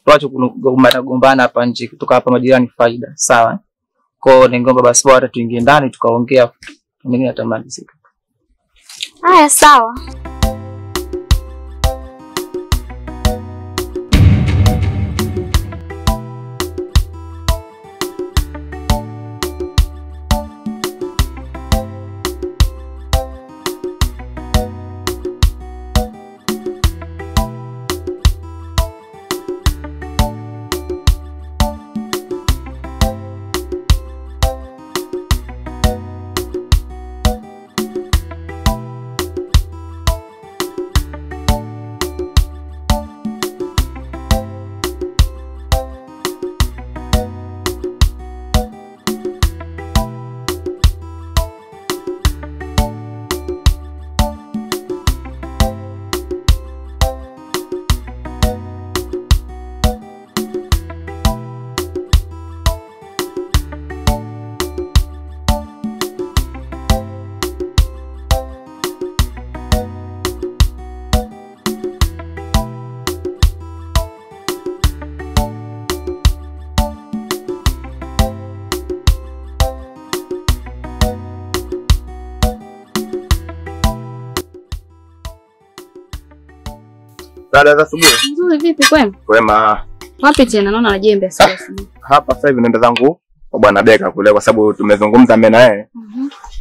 tuache kugombana hapa nje, kutoka hapa majirani faida. Sawa? Kwa ningeomba basi bora tuingie ndani tukaongea mengine atamalizika. Haya sawa. Dada za asubuhi. Nzuri vipi kwema? Kwema. Wapi tena naona na jembe sasa. Hapa sasa hivi naenda zangu kwa bwana Beka kule kwa sababu tumezungumza mimi na yeye.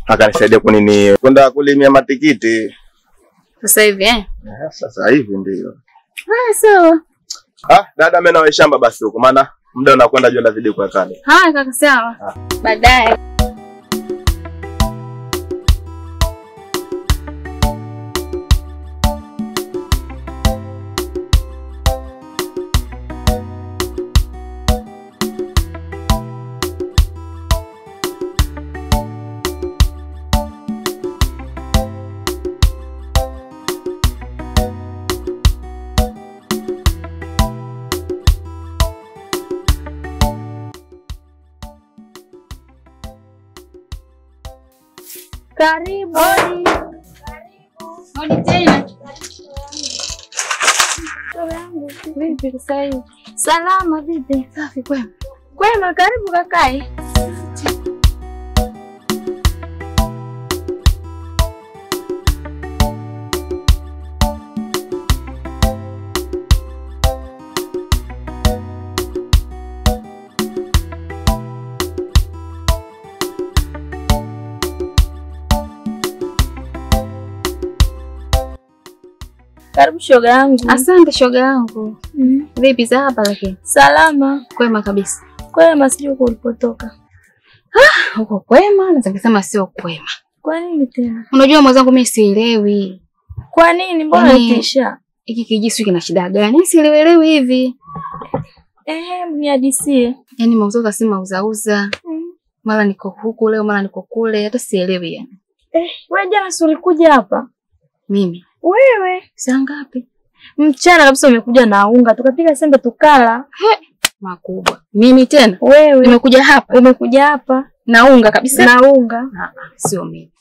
Akanisaidie kunini kwenda kulimia matikiti. Sasa hivi Sasa hivi ndio. Sawa. Dada mimi nawe shamba basi huko maana muda unakwenda juu lazidi kwa kale. Haya kaka sawa. Baadaye. Karibu. Hodi tena. Vipi sasa hivi? Salama vipi? Safi kwema. Kwema karibu kakae. Karibu shoga yangu. Asante shoga yangu. Vipi za hapa lakini? Salama. Kwema kabisa. Kwema sijui uko ulipotoka. Uko kwema? Naweza kusema sio kwema. Kwa nini tena? Unajua mwenzangu mimi sielewi. Kwa nini? Mbona unatisha? Hiki kijisu kina shida gani? Sielewi hivi. Mniadisie. Yaani mauzo kasema uzauza. Mara niko huku leo, mara niko kule, hata sielewi yani. Wewe jana si ulikuja hapa? Mimi. Wewe saa ngapi? Mchana kabisa umekuja na unga, tukapiga sembe tukala. Makubwa. Mimi tena? Wewe. Nimekuja hapa. Umekuja hapa na unga kabisa? Na unga. Sio mimi.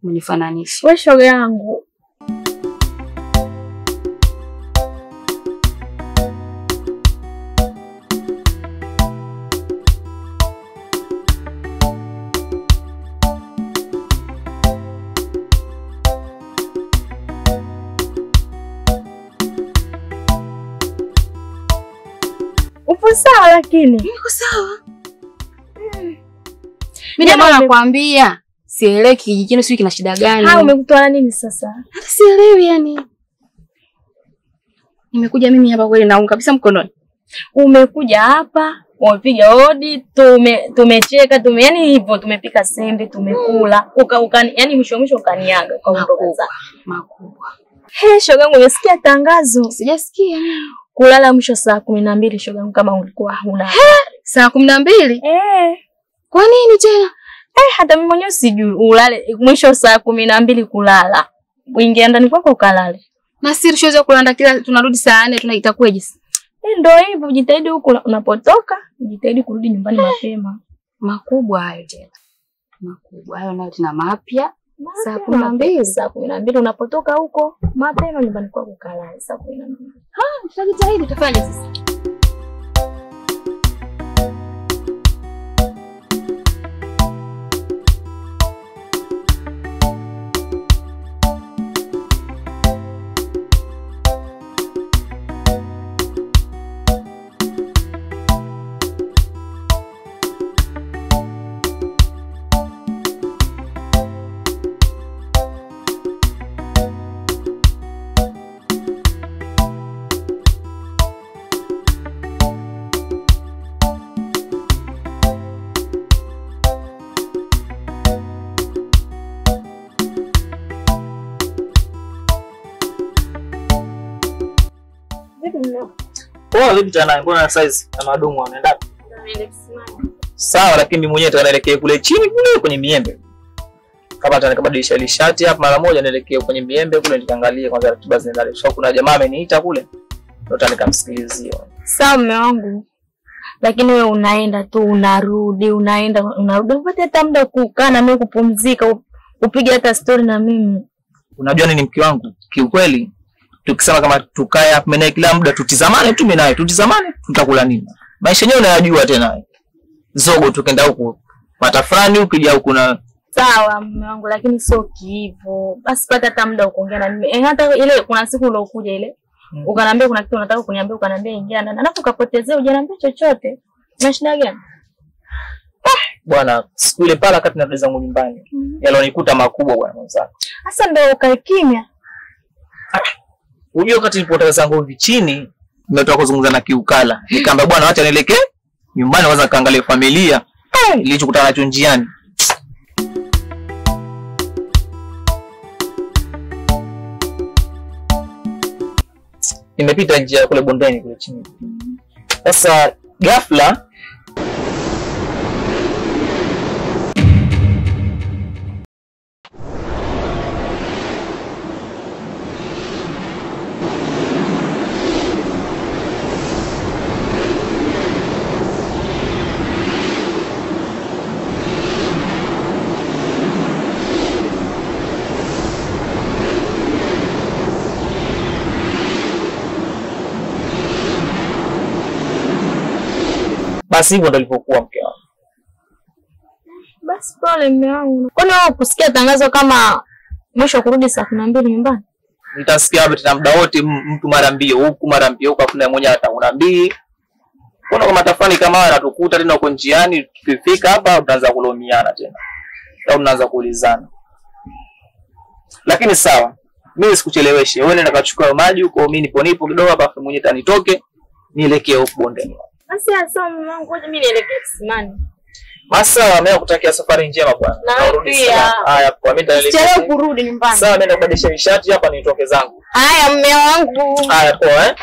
Mnifananisha. Wewe shoga yangu. Upo sawa lakini? Niko sawa. Mimi jamaa nakwambia, sielewi kijijini sio kina shida gani. Umekutana nini sasa? Hata sielewi yani. Nimekuja mimi hapa kweli naunga kabisa mkononi. Umekuja hapa, umepiga hodi, tumecheka, yani hivyo tumepika sembe, tumekula. Yani mwisho ukaniaga ukaondoka zako. Makubwa. Shoga yangu umesikia tangazo? Sijasikia. Kulala mwisho saa 12 shoga yangu kama ulikuwa huna. Saa 12? Kwa nini tena? Hata mimi mwenyewe sijui ulale mwisho saa 12 kulala. Uingia ndani kwako ukalale. Na siri shoza kulanda kila tunarudi saa 4 tunaitakueje? Ndio hivyo ujitahidi huko unapotoka, ujitahidi kurudi nyumbani mapema. Makubwa hayo tena. Makubwa hayo nayo tena mapya. Saa 12. Saa 12 unapotoka huko mapema nyumbani kwako ukalale saa 12. Tutajitahidi tufanye sasa. Sawa vipi tena mbona size na madumu anaenda? Sawa lakini mimi mwenyewe naelekea kule chini kule kwenye miembe. Kama atakabadilisha ile shati hapa mara moja naelekea kwenye miembe kule nikaangalie kwanza ratiba zinaendelea. Sio kuna jamaa ameniita kule. Ndio nikamsikilizia. Sawa mume wangu. Lakini wewe unaenda tu unarudi, unarudi. Unapata hata muda kukaa na mimi kupumzika, upige hata story na mimi. Unajua nini mke wangu? Kiukweli tukisema kama tukae hapa mimi kila muda tutizamane tu mimi naye tutizamane tutakula nini? Maisha yenyewe unayajua tena. Zogo tukenda huko pata fulani ukija huko na sawa mume wangu lakini sio hivyo. Basi pata hata muda kuongea na mimi. Hata ile kuna siku ulokuja ile ukaniambia kuna kitu unataka kuniambia ukaniambia ingia ndani. Alafu ukapotezea hujaniambia chochote. Una shida gani? Bwana siku ile pala wakati narudi zangu nyumbani. Yalionikuta makubwa bwana mwanangu. Sasa ndio ukae kimya. Unajua wakati nilipotoka zangu hivi chini nimetoka kuzungumza na Kiukala. Nikamwambia bwana acha nielekee nyumbani kwanza kaangalie familia. Nilichokutana nacho njiani. Nimepita njia kule bondeni kule chini. Sasa ghafla basi hivyo ndio ilipokuwa mke wangu. Basi pole mume wangu. Kwani wewe kusikia tangazo kama mwisho kurudi saa 12 nyumbani? Nitasikia hapo tena muda wote mtu mara mbio huku mara mbio huko kuna mmoja ataunambii. Kuna kama tafani kama haya natukuta tena uko njiani tukifika hapa tutaanza kulomiana tena. Au tunaanza kuulizana. Lakini sawa. Mimi sikucheleweshe. Wewe nenda kachukua maji huko mimi nipo kidogo hapa afu mwenyewe tanitoke nielekee huko bondeni. Basi asante mume wangu ngoja mimi nielekee kisimani. Masa mimi nakutakia safari njema bwana. Na pia. Haya kwa mimi nitaelekea. Sichelewe kurudi nyumbani. Sawa mimi nakubadilisha shati hapa nitoke zangu. Haya mume wangu. Haya poa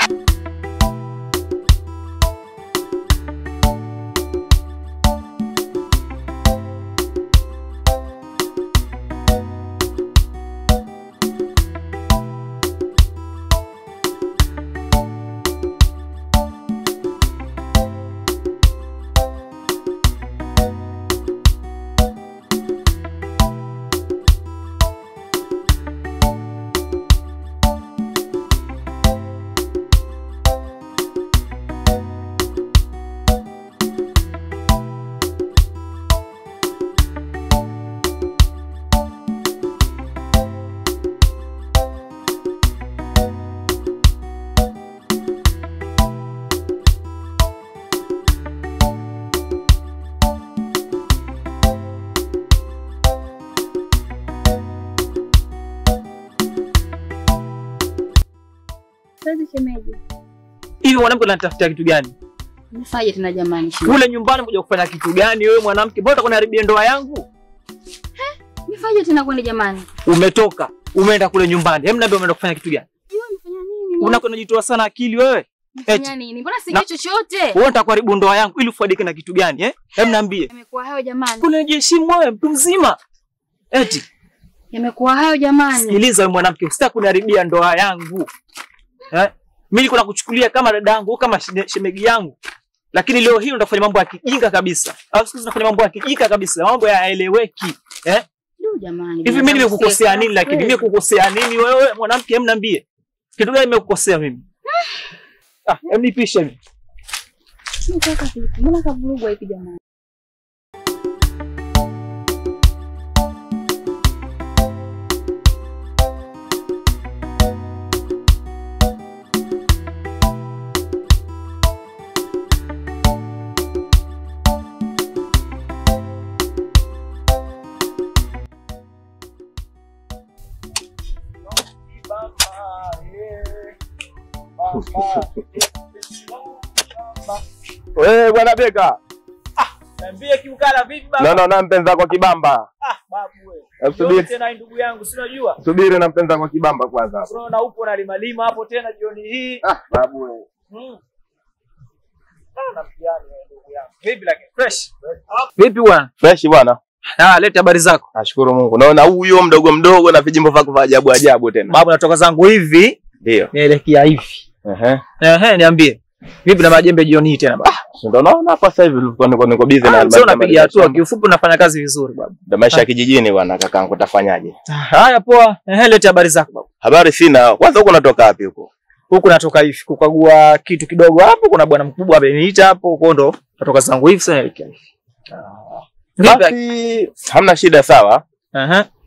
Sasa shemeji. Hivi mwanamke unatafuta kitu gani? Nifaje tena jamani shemeji? Kule nyumbani mmoja kufanya kitu gani wewe mwanamke? Mbona unaniharibia ndoa yangu? Nifaje tena kwani jamani? Umetoka, umeenda kule nyumbani. Hebu niambie umeenda kufanya kitu gani? Wewe unafanya nini? Unakwenda kujitoa sana akili wewe. Unafanya nini? Mbona sijui chochote? Wewe unataka kuharibu ndoa yangu ili ufaidike na kitu gani Hebu niambie. Imekuwa hayo jamani. Kuna jeshimo wewe mtu mzima. Eti Yamekuwa hayo jamani. Sikiliza wewe mwanamke, usitaki kuniharibia ndoa yangu. Mimi niko nakuchukulia kama dadangu, kama shemegi yangu. Lakini leo hii unafanya mambo ya kijinga kabisa. Au siku unafanya mambo ya kijinga kabisa, mambo yaeleweki. Ndio jamani. Hivi mimi nimekukosea nini lakini? Mimi nimekukosea nini wewe mwanamke? Hebu niambie. Kitu gani nimekukosea mimi? Hebu nipishe mimi. Nataka vipi? Mbona kavurugwa hivi jamani? Wewe bwana Beka. Niambie Kiukala vipi baba? Na mpenza kwa Kibamba. Babu wewe. Subiri tena ndugu yangu, si unajua? Subiri na mpenza kwa Kibamba kwanza. Bro na upo na lima hapo tena jioni hii. Babu wewe. na mtihani ndugu yangu. Vipi lakini fresh? Vipi bwana? Fresh bwana. Leta habari zako. Nashukuru Mungu. Naona huyo mdogo mdogo na vijimbo vyako vya ajabu ajabu tena. Babu natoka zangu hivi. Ndio. Nielekea hivi. Niambie. Vipi na majembe jioni hii tena baba? Ndio naona hapa sasa hivi niko busy na albamu. Sio unapiga hatua, kiufupi unafanya kazi vizuri baba. Ndio maisha ya kijijini bwana kakaangu, utafanyaje? Haya poa. Leta habari zako baba. Habari sina. Kwanza huko natoka wapi huko? Huko natoka hivi kukagua kitu kidogo hapo, kuna bwana mkubwa ameniita hapo, huko ndo natoka zangu hivi sasa naelekea hivi. Basi hamna shida sawa.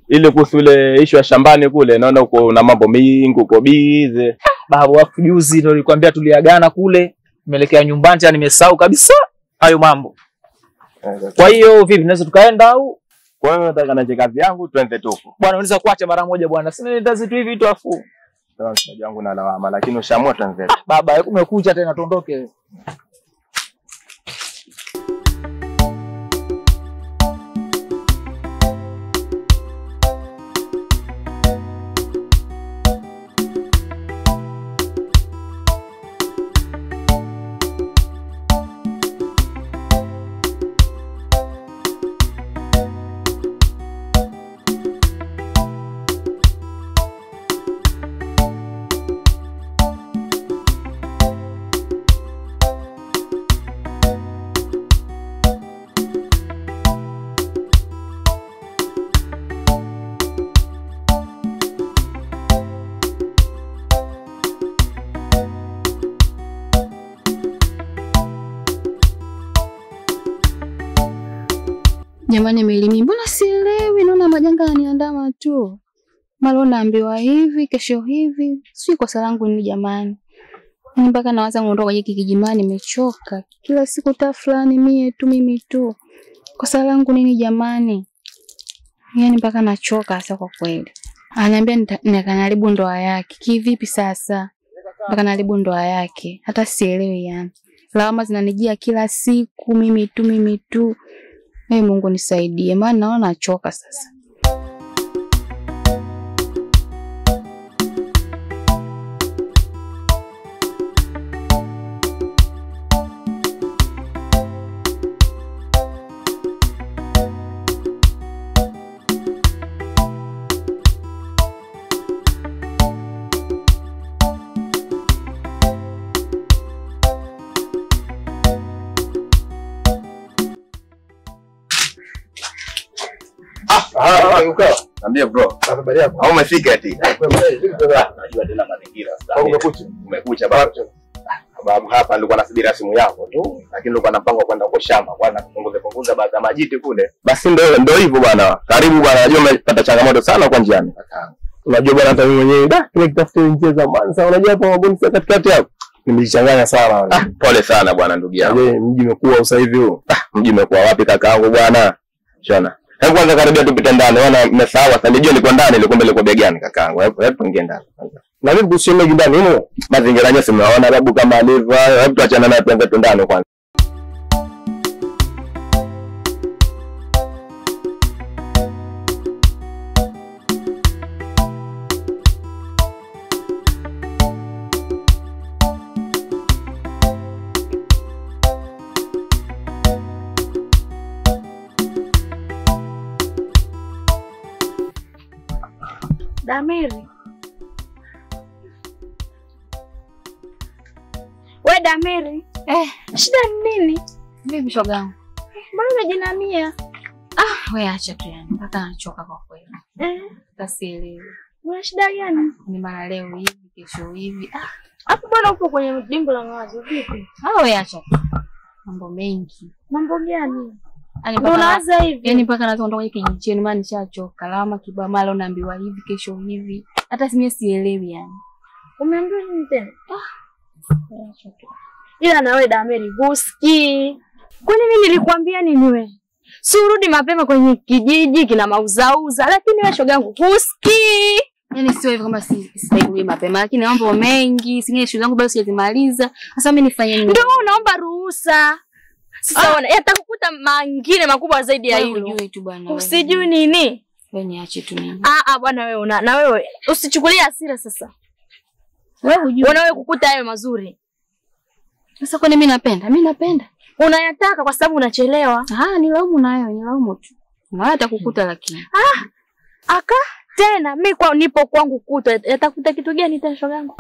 Ile kuhusu ile issue ya shambani kule naona uko una mambo mingi, uko busy. Babu wafu juzi ndio nilikwambia tuliagana kule, nimeelekea nyumbani tena nimesahau kabisa hayo mambo. Kwa hiyo vipi naweza tukaenda au? Kwa hiyo nataka na kazi yangu twende tuko. Bwana unaweza kuacha mara moja bwana. Sina nenda zitu hivi tu afu. Sawa mshaji wangu na lawama lakini ushaamua twende. Baba hebu umekuja tena tuondoke. Jamani Melimi, mbona sielewi? Naona majanga yaniandama tu. Mara naambiwa hivi, kesho hivi. Si kosa langu ni jamani. Mpaka nawaza kuondoka hiki kijimani, nimechoka. Kila siku tafulani mimi tu. Kosa langu nini jamani? Yaani mpaka nachoka sasa kwa kweli. Ananiambia nikanaribu ndoa yake. Kivipi sasa? Mpaka naribu ndoa yake. Hata sielewi yani. Lawama zinanijia kila siku, mimi tu. Mungu nisaidie, maana naona nachoka sasa. Niambie bro. Habari yako? Au umefika eti? Najua tena mazingira sasa. Umekuja baba. Sababu hapa nilikuwa nasubiri simu yako tu, lakini nilikuwa na mpango kwenda kwa shamba kwanza kupunguza baadhi ya majiti kule. Basi ndio hivyo bwana. Karibu bwana, najua umepata changamoto sana kwa njiani kaka. Unajua bwana hata mimi mwenyewe kile kitafuta njia za Mwanza, unajua hapa mabonus katikati hapo. Nimejichanganya sana. Pole sana bwana ndugu yangu. Mji umekuwa sasa hivi huu. Mji umekuwa wapi kakaangu bwana? Shona. Hebu kwanza karibia tupite ndani. Wana mmesahau sasa nijue niko ndani ile kumbe niko begani kakaangu. Hebu tuingie ndani kwanza. Na vipi kuhusu mimi ndani huko? Mazingira yenyewe simeona babu kama alivyo. Hebu tuachane naye twende ndani kwanza. Dameri. We Dameri. Shida ni nini? Vipi shogangu? Mbona unajinamia? We acha tu yani. Mpaka nachoka kwa kweli. Tasielewi. Una shida gani? Ni mara leo hivi, kesho hivi. Hapo bwana upo kwenye dimbo la mawazo vipi? We acha tu. Mambo mengi. Mambo gani? Unaanza hivi. Yaani mpaka naondoka hiki kijijini maana nishachoka. Lawama kibwa mara unaambiwa hivi kesho hivi. Hata mimi sielewi yani. Umeambiwa nini tena? Ila na wewe Dameri husikii. Kwani mimi nilikwambia nini wewe? Si urudi mapema kwenye kijiji kina mauzauza, lakini wewe shogangu husikii. Yaani sio hivyo kama sitairudi mapema, lakini mambo mengi, singine shughuli zangu bado sijazimaliza. Sasa mimi nifanye nini? Ndio unaomba ruhusa. Sasa ona, yatakukuta mengine makubwa zaidi ya hilo. Unajui tu bwana. Usijui nini? Wewe niache tu mimi. Bwana wewe na wewe usichukulie hasira sasa. Wewe hujui. Wewe kukuta hayo mazuri. Sasa kwani mimi napenda? Mimi napenda. Unayataka kwa sababu unachelewa. Nilaumu nayo, nilaumu tu. Mara atakukuta lakini. Aka tena mimi nipo kwangu kuta. Yatakuta kitu gani tena shoga yangu?